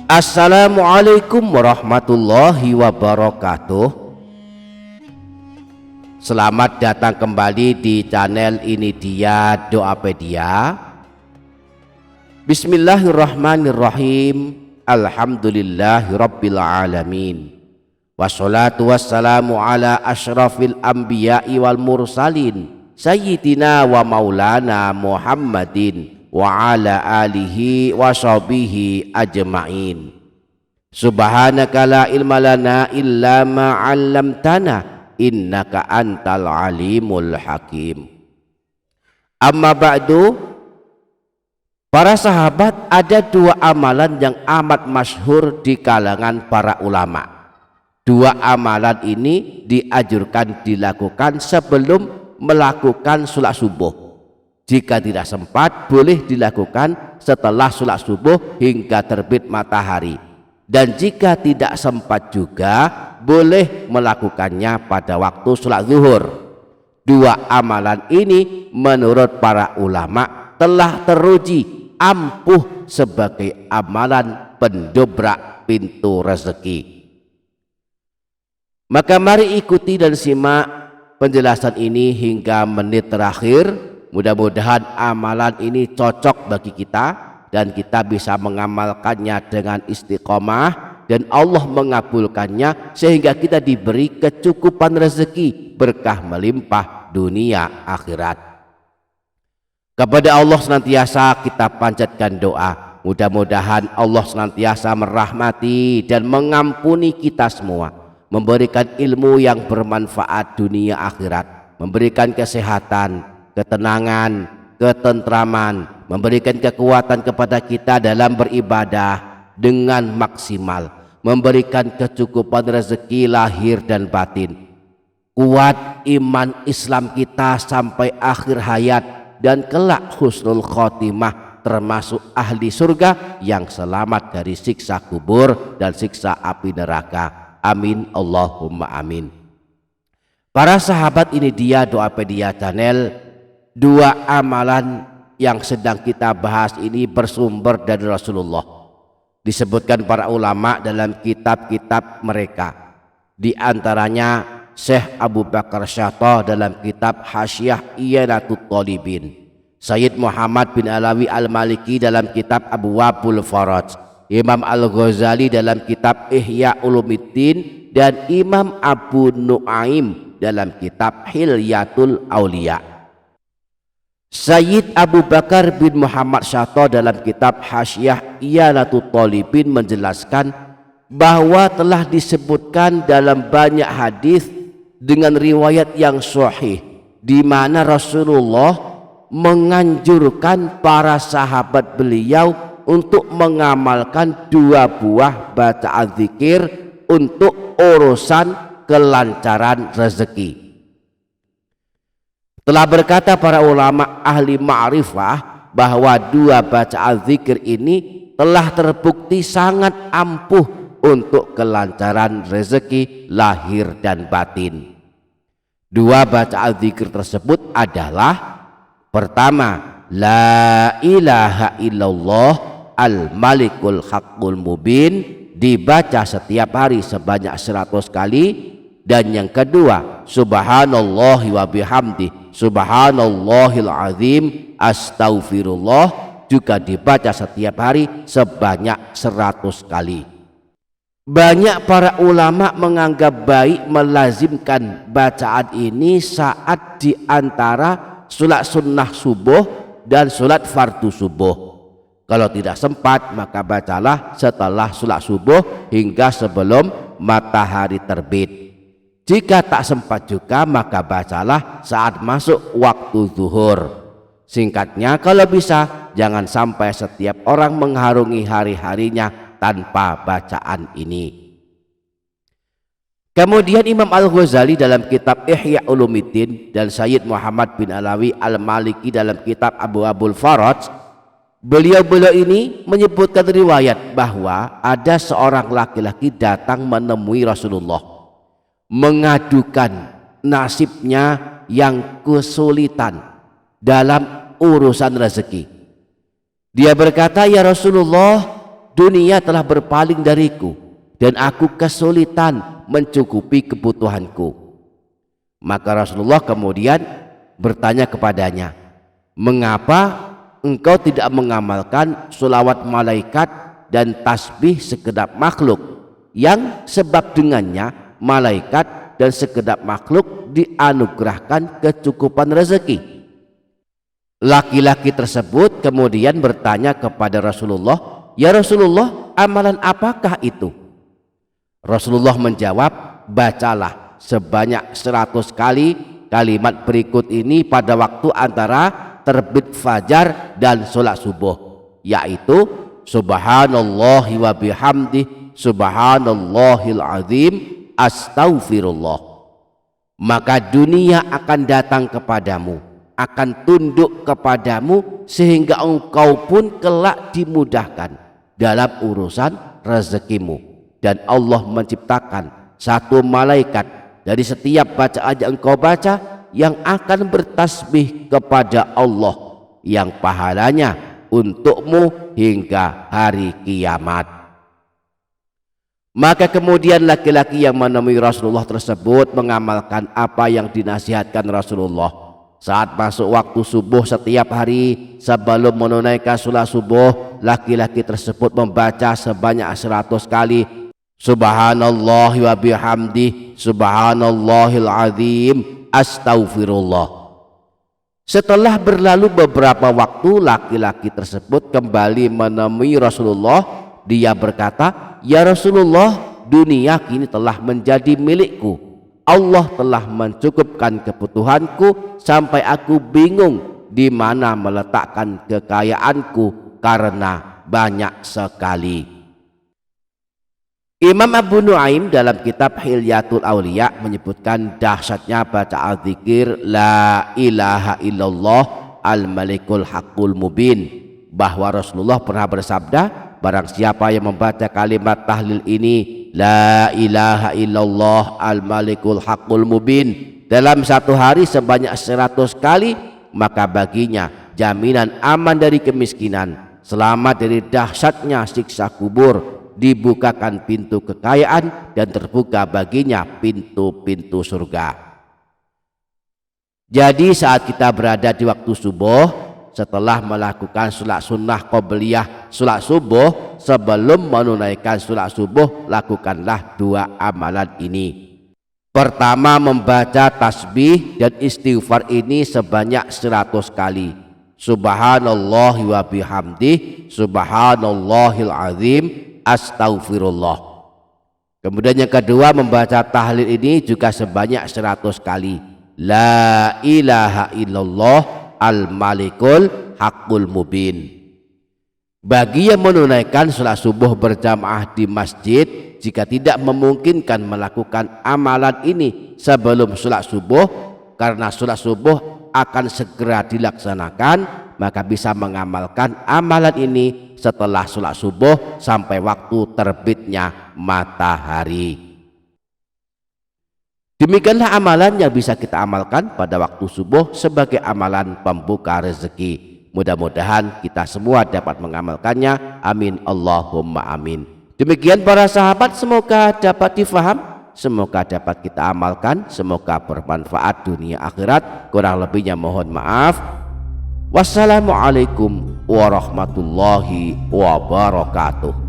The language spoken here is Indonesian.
Assalamualaikum warahmatullahi wabarakatuh. Selamat datang kembali di channel ini dia Doapedia. Bismillahirrahmanirrahim. Alhamdulillahirabbil alamin. Wassalatu wassalamu ala asyrafil anbiya'i wal mursalin sayyidina wa maulana Muhammadin wa ala alihi wa sahbihi ajma'in. Subhanaka la ilma lana illa ma 'allamtana innaka antal alimul hakim. Amma ba'du, para sahabat, ada dua amalan yang amat masyhur di kalangan para ulama. Dua amalan ini dianjurkan dilakukan sebelum melakukan sholat subuh. Jika tidak sempat, boleh dilakukan setelah sholat subuh hingga terbit matahari. Dan jika tidak sempat juga, boleh melakukannya pada waktu sholat zuhur. Dua amalan ini menurut para ulama telah teruji ampuh sebagai amalan pendobrak pintu rezeki. Maka mari ikuti dan simak penjelasan ini hingga menit terakhir. Mudah-mudahan amalan ini cocok bagi kita dan kita bisa mengamalkannya dengan istiqomah dan Allah mengabulkannya sehingga kita diberi kecukupan rezeki, berkah melimpah dunia akhirat. Kepada Allah senantiasa kita panjatkan doa, mudah-mudahan Allah senantiasa merahmati dan mengampuni kita semua, memberikan ilmu yang bermanfaat dunia akhirat, memberikan kesehatan, ketenangan, ketentraman, memberikan kekuatan kepada kita dalam beribadah dengan maksimal, memberikan kecukupan rezeki lahir dan batin, kuat iman Islam kita sampai akhir hayat, dan kelak husnul khotimah termasuk ahli surga yang selamat dari siksa kubur dan siksa api neraka. Amin Allahumma amin. Para sahabat, ini dia Doapedia channel. Dua amalan yang sedang kita bahas ini bersumber dari Rasulullah. Disebutkan para ulama dalam kitab-kitab mereka. Di antaranya Syekh Abu Bakar Syatah dalam kitab Hasyiah Iyanatut Thalibin, Sayyid Muhammad bin Alawi Al-Maliki dalam kitab Abwabul Faraj, Imam Al-Ghazali dalam kitab Ihya Ulumuddin, dan Imam Abu Nuaim dalam kitab Hilyatul Auliya. Sayyid Abu Bakar bin Muhammad Syatah dalam kitab Hasyiah Iyanatut Thalibin menjelaskan bahwa telah disebutkan dalam banyak hadis dengan riwayat yang sahih di mana Rasulullah menganjurkan para sahabat beliau untuk mengamalkan dua buah bacaan zikir untuk urusan kelancaran rezeki. Telah berkata para ulama ahli ma'rifah bahwa dua bacaan zikir ini telah terbukti sangat ampuh untuk kelancaran rezeki lahir dan batin. Dua bacaan zikir tersebut adalah: pertama, la ilaha illallah al-malikul haqqul mubin, dibaca setiap hari sebanyak 100 kali. Dan yang kedua, subhanallahi wa bihamdi, subhanallahil azim, astaghfirullah, juga dibaca setiap hari sebanyak 100 kali. Banyak para ulama menganggap baik melazimkan bacaan ini saat di antara sholat sunnah subuh dan sholat fardu subuh. Kalau tidak sempat, maka bacalah setelah sholat subuh hingga sebelum matahari terbit. Jika tak sempat juga, maka bacalah saat masuk waktu zuhur. Singkatnya, kalau bisa jangan sampai setiap orang mengharungi hari-harinya tanpa bacaan ini. Kemudian Imam Al-Ghazali dalam kitab Ihya Ulumuddin dan Sayyid Muhammad bin Alawi Al-Maliki dalam kitab Abwabul Faraj, beliau-beliau ini menyebutkan riwayat bahwa ada seorang laki-laki datang menemui Rasulullah mengadukan nasibnya yang kesulitan dalam urusan rezeki. Dia berkata, ya Rasulullah, dunia telah berpaling dariku dan aku kesulitan mencukupi kebutuhanku. Maka Rasulullah kemudian bertanya kepadanya, mengapa engkau tidak mengamalkan sholawat malaikat dan tasbih segenap makhluk yang sebab dengannya malaikat dan segenap makhluk dianugerahkan kecukupan rezeki? Laki-laki tersebut kemudian bertanya kepada Rasulullah, ya Rasulullah, amalan apakah itu? Rasulullah menjawab, bacalah sebanyak 100 kali kalimat berikut ini pada waktu antara terbit fajar dan sholat subuh, yaitu subhanallahi wa bihamdi subhanallahil azim astaghfirullah. Maka dunia akan datang kepadamu, akan tunduk kepadamu, sehingga engkau pun kelak dimudahkan dalam urusan rezekimu. Dan Allah menciptakan satu malaikat dari setiap bacaan yang engkau baca yang akan bertasbih kepada Allah, yang pahalanya untukmu hingga hari kiamat. Maka kemudian laki-laki yang menemui Rasulullah tersebut mengamalkan apa yang dinasihatkan Rasulullah. Saat masuk waktu subuh setiap hari sebelum menunaikan sholat subuh, laki-laki tersebut membaca sebanyak 100 kali subhanallah wa bihamdi subhanallahil azim astaghfirullah. Setelah berlalu beberapa waktu, laki-laki tersebut kembali menemui Rasulullah. Dia berkata, ya Rasulullah, dunia kini telah menjadi milikku. Allah telah mencukupkan kebutuhanku sampai aku bingung di mana meletakkan kekayaanku karena banyak sekali. Imam Abu Nuaim dalam kitab Hilyatul Auliya menyebutkan dahsyatnya bacaan zikir la ilaha illallah al-malikul haqqul mubin, bahwa Rasulullah pernah bersabda, barang siapa yang membaca kalimat tahlil ini la ilaha illallah al-malikul haqqul mubin dalam satu hari sebanyak 100 kali, maka baginya jaminan aman dari kemiskinan, selamat dari dahsyatnya siksa kubur, dibukakan pintu kekayaan, dan terbuka baginya pintu-pintu surga. Jadi saat kita berada di waktu subuh, setelah melakukan sholat sunnah qobliyah sholat subuh, sebelum menunaikan sholat subuh, lakukanlah dua amalan ini. Pertama, membaca tasbih dan istighfar ini sebanyak 100 kali. Subhanallah wa bihamdi subhanallahil azim astaghfirullah. Kemudian yang kedua, membaca tahlil ini juga sebanyak 100 kali. La ilaha illallah al-malikul haqqul mubin. Bagi yang menunaikan sholat subuh berjamaah di masjid, jika tidak memungkinkan melakukan amalan ini sebelum sholat subuh karena sholat subuh akan segera dilaksanakan, maka bisa mengamalkan amalan ini setelah sholat subuh sampai waktu terbitnya matahari. Demikianlah amalan yang bisa kita amalkan pada waktu subuh sebagai amalan pembuka rezeki. Mudah-mudahan kita semua dapat mengamalkannya. Amin Allahumma amin. Demikian para sahabat, semoga dapat difaham, semoga dapat kita amalkan, semoga bermanfaat dunia akhirat. Kurang lebihnya mohon maaf. Wassalamualaikum warahmatullahi wabarakatuh.